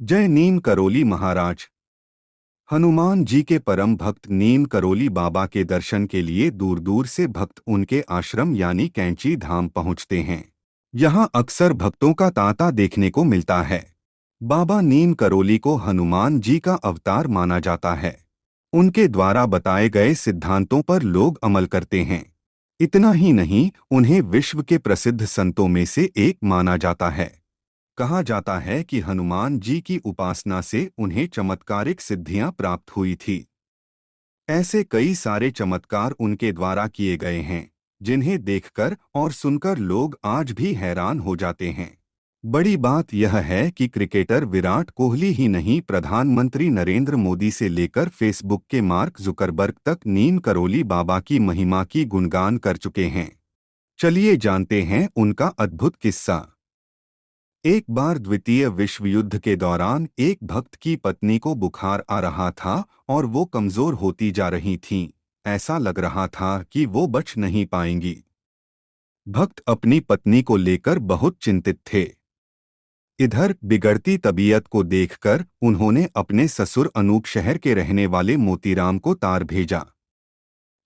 जय नीम करोली महाराज। हनुमान जी के परम भक्त नीम करोली बाबा के दर्शन के लिए दूर दूर से भक्त उनके आश्रम यानी कैंची धाम पहुंचते हैं। यहाँ अक्सर भक्तों का तांता देखने को मिलता है। बाबा नीम करोली को हनुमान जी का अवतार माना जाता है। उनके द्वारा बताए गए सिद्धांतों पर लोग अमल करते हैं। इतना ही नहीं, उन्हें विश्व के प्रसिद्ध संतों में से एक माना जाता है। कहा जाता है कि हनुमान जी की उपासना से उन्हें चमत्कारिक सिद्धियां प्राप्त हुई थी। ऐसे कई सारे चमत्कार उनके द्वारा किए गए हैं, जिन्हें देखकर और सुनकर लोग आज भी हैरान हो जाते हैं। बड़ी बात यह है कि क्रिकेटर विराट कोहली ही नहीं, प्रधानमंत्री नरेंद्र मोदी से लेकर फेसबुक के मार्क जुकरबर्ग तक नीम करोली बाबा की महिमा की गुणगान कर चुके हैं। चलिए जानते हैं उनका अद्भुत किस्सा। एक बार द्वितीय विश्व युद्ध के दौरान एक भक्त की पत्नी को बुखार आ रहा था और वो कमजोर होती जा रही थीं। ऐसा लग रहा था कि वो बच नहीं पाएंगी। भक्त अपनी पत्नी को लेकर बहुत चिंतित थे। इधर बिगड़ती तबीयत को देखकर उन्होंने अपने ससुर अनूप शहर के रहने वाले मोतीराम को तार भेजा।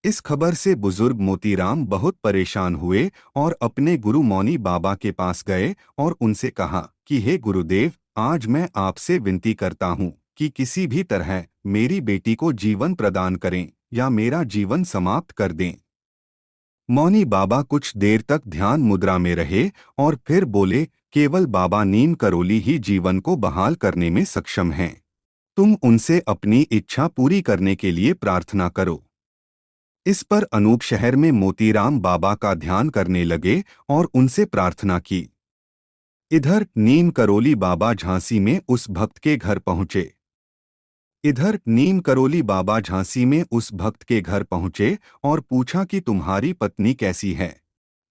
इस खबर से बुजुर्ग मोतीराम बहुत परेशान हुए और अपने गुरु मौनी बाबा के पास गए और उनसे कहा कि हे गुरुदेव, आज मैं आपसे विनती करता हूँ कि किसी भी तरह मेरी बेटी को जीवन प्रदान करें या मेरा जीवन समाप्त कर दें। मौनी बाबा कुछ देर तक ध्यान मुद्रा में रहे और फिर बोले, केवल बाबा नीम करोली ही जीवन को बहाल करने में सक्षम हैं। तुम उनसे अपनी इच्छा पूरी करने के लिए प्रार्थना करो। इस पर अनूप शहर में मोतीराम बाबा का ध्यान करने लगे और उनसे प्रार्थना की। इधर नीम करोली बाबा झांसी में उस भक्त के घर पहुंचे। और पूछा कि तुम्हारी पत्नी कैसी है।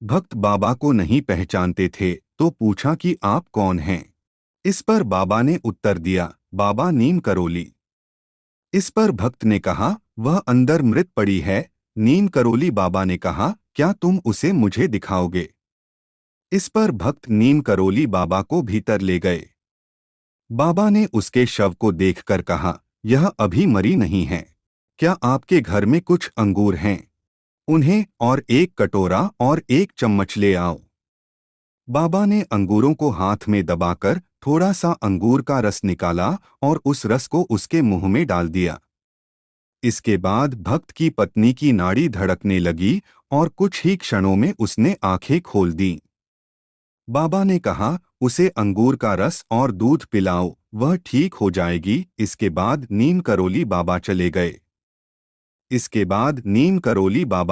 भक्त बाबा को नहीं पहचानते थे तो पूछा कि आप कौन हैं। इस पर बाबा ने उत्तर दिया, बाबा नीम करोली। इस पर भक्त ने कहा, वह अंदर मृत पड़ी है। नीम करोली बाबा ने कहा, क्या तुम उसे मुझे दिखाओगे। इस पर भक्त नीम करोली बाबा को भीतर ले गए। बाबा ने उसके शव को देखकर कहा, यह अभी मरी नहीं है। क्या आपके घर में कुछ अंगूर हैं? उन्हें और एक कटोरा और एक चम्मच ले आओ। बाबा ने अंगूरों को हाथ में दबाकर थोड़ा सा अंगूर का रस निकाला और उस रस को उसके मुंह में डाल दिया। इसके बाद भक्त की पत्नी की नाड़ी धड़कने लगी और कुछ ही क्षणों में उसने आंखें खोल दीं। बाबा ने कहा, उसे अंगूर का रस और दूध पिलाओ, वह ठीक हो जाएगी। इसके बाद नीम करोली बाबा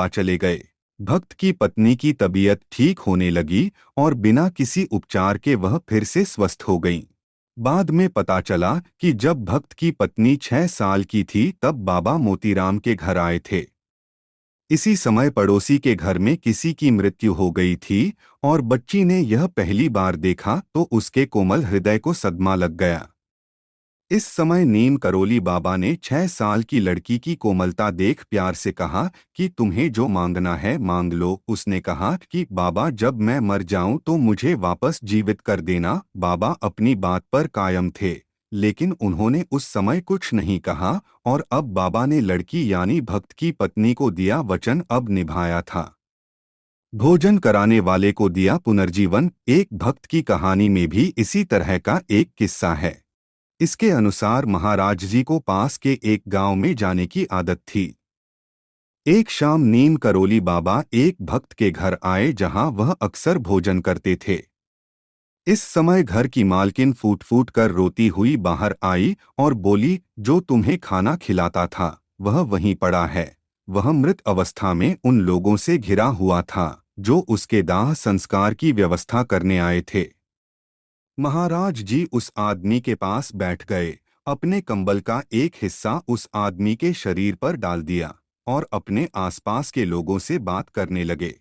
चले गए। भक्त की पत्नी की तबीयत ठीक होने लगी और बिना किसी उपचार के वह फिर से स्वस्थ हो गईं। बाद में पता चला कि जब भक्त की पत्नी 6 साल की थी तब बाबा मोतीराम के घर आए थे। इसी समय पड़ोसी के घर में किसी की मृत्यु हो गई थी और बच्ची ने यह पहली बार देखा तो उसके कोमल हृदय को सदमा लग गया। इस समय नीम करोली बाबा ने 6 साल की लड़की की कोमलता देख प्यार से कहा कि तुम्हें जो मांगना है मांग लो। उसने कहा कि बाबा, जब मैं मर जाऊं तो मुझे वापस जीवित कर देना। बाबा अपनी बात पर कायम थे, लेकिन उन्होंने उस समय कुछ नहीं कहा और अब बाबा ने लड़की यानी भक्त की पत्नी को दिया वचन, अब निभाया था। भोजन कराने वाले को दिया पुनर्जीवन। एक भक्त की कहानी में भी इसी तरह का एक किस्सा है। इसके अनुसार महाराज जी को पास के एक गांव में जाने की आदत थी। एक शाम नीम करोली बाबा एक भक्त के घर आए जहां वह अक्सर भोजन करते थे। इस समय घर की मालकिन फूट फूट कर रोती हुई बाहर आई और बोली, जो तुम्हें खाना खिलाता था वह वहीं पड़ा है। वह मृत अवस्था में उन लोगों से घिरा हुआ था जो उसके दाह संस्कार की व्यवस्था करने आए थे। महाराज जी उस आदमी के पास बैठ गए, अपने कंबल का एक हिस्सा उस आदमी के शरीर पर डाल दिया और अपने आसपास के लोगों से बात करने लगे।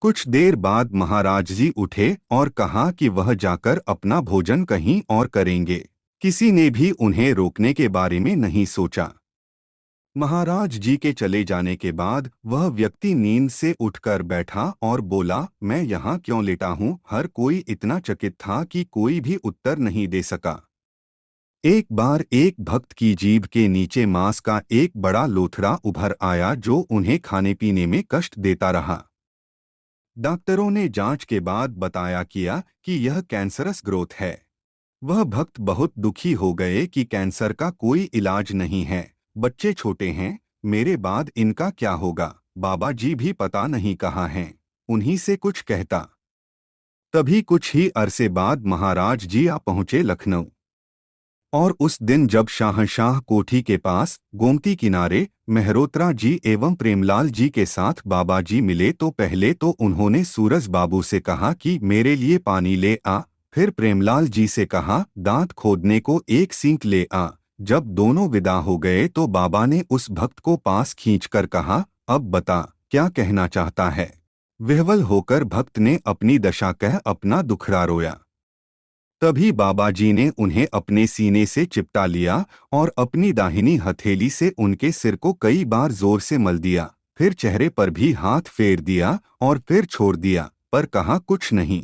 कुछ देर बाद महाराज जी उठे और कहा कि वह जाकर अपना भोजन कहीं और करेंगे। किसी ने भी उन्हें रोकने के बारे में नहीं सोचा। महाराज जी के चले जाने के बाद वह व्यक्ति नींद से उठकर बैठा और बोला, मैं यहाँ क्यों लेटा हूँ। हर कोई इतना चकित था कि कोई भी उत्तर नहीं दे सका। एक बार एक भक्त की जीभ के नीचे मांस का एक बड़ा लोथड़ा उभर आया जो उन्हें खाने पीने में कष्ट देता रहा। डॉक्टरों ने जांच के बाद बताया किया कि यह कैंसरस ग्रोथ है। वह भक्त बहुत दुखी हो गए कि कैंसर का कोई इलाज नहीं है, बच्चे छोटे हैं, मेरे बाद इनका क्या होगा, बाबा जी भी पता नहीं कहाँ हैं, उन्हीं से कुछ कहता। तभी कुछ ही अरसे बाद महाराज जी आ पहुंचे लखनऊ। और उस दिन जब शाहनशाह कोठी के पास गोमती किनारे मेहरोत्रा जी एवं प्रेमलाल जी के साथ बाबा जी मिले तो पहले तो उन्होंने सूरज बाबू से कहा कि मेरे लिए पानी ले आ, फिर प्रेमलाल जी से कहा दांत खोदने को एक सींक ले आ। जब दोनों विदा हो गए तो बाबा ने उस भक्त को पास खींचकर कहा, अब बता क्या कहना चाहता है। विह्वल होकर भक्त ने अपनी दशा कह अपना दुखड़ा रोया। तभी बाबा जी ने उन्हें अपने सीने से चिपटा लिया और अपनी दाहिनी हथेली से उनके सिर को कई बार जोर से मल दिया, फिर चेहरे पर भी हाथ फेर दिया और फिर छोड़ दिया, पर कहा कुछ नहीं।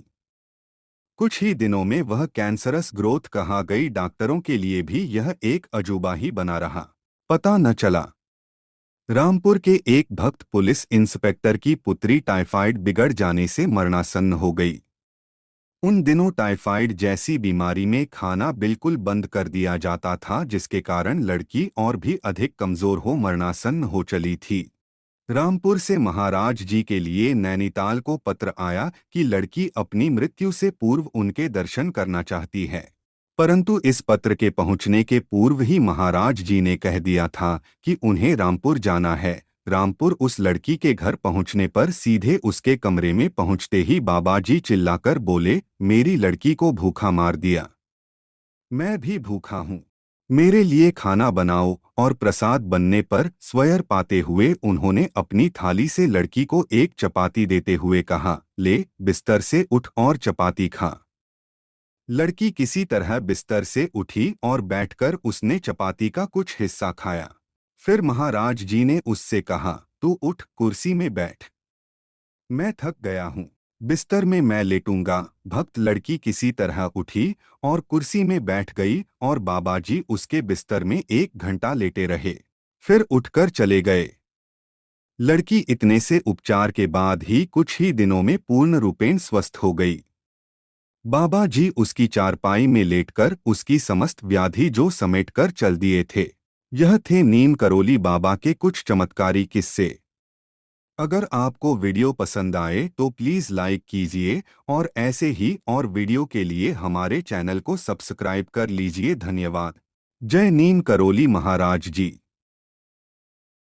कुछ ही दिनों में वह कैंसरस ग्रोथ कहाँ गई। डॉक्टरों के लिए भी यह एक अजूबा ही बना रहा, पता न चला। रामपुर के एक भक्त पुलिस इंस्पेक्टर की पुत्री टाइफाइड बिगड़ जाने से मरणासन्न हो गई। उन दिनों टाइफाइड जैसी बीमारी में खाना बिल्कुल बंद कर दिया जाता था, जिसके कारण लड़की और भी अधिक कमजोर हो मरणासन्न हो चली थी। रामपुर से महाराज जी के लिए नैनीताल को पत्र आया कि लड़की अपनी मृत्यु से पूर्व उनके दर्शन करना चाहती है, परंतु इस पत्र के पहुंचने के पूर्व ही महाराज जी ने कह दिया था कि उन्हें रामपुर जाना है। रामपुर उस लड़की के घर पहुंचने पर सीधे उसके कमरे में पहुंचते ही बाबा जी चिल्लाकर बोले, मेरी लड़की को भूखा मार दिया, मैं भी भूखा हूँ, मेरे लिए खाना बनाओ। और प्रसाद बनने पर स्वर पाते हुए उन्होंने अपनी थाली से लड़की को एक चपाती देते हुए कहा, ले बिस्तर से उठ और चपाती खा। लड़की किसी तरह बिस्तर से उठी और बैठकर उसने चपाती का कुछ हिस्सा खाया। फिर महाराज जी ने उससे कहा, तू उठ कुर्सी में बैठ, मैं थक गया हूँ, बिस्तर में मैं लेटूंगा। भक्त लड़की किसी तरह उठी और कुर्सी में बैठ गई और बाबा जी उसके बिस्तर में 1 घंटा लेटे रहे, फिर उठकर चले गए। लड़की इतने से उपचार के बाद ही कुछ ही दिनों में पूर्ण रूपेण स्वस्थ हो गई। बाबा जी उसकी चारपाई में लेटकर उसकी समस्त व्याधि जो समेटकर चल दिए थे। यह थे नीम करोली बाबा के कुछ चमत्कारी किस्से। अगर आपको वीडियो पसंद आए तो प्लीज़ लाइक कीजिए और ऐसे ही और वीडियो के लिए हमारे चैनल को सब्सक्राइब कर लीजिए। धन्यवाद। जय नीम करोली महाराज जी।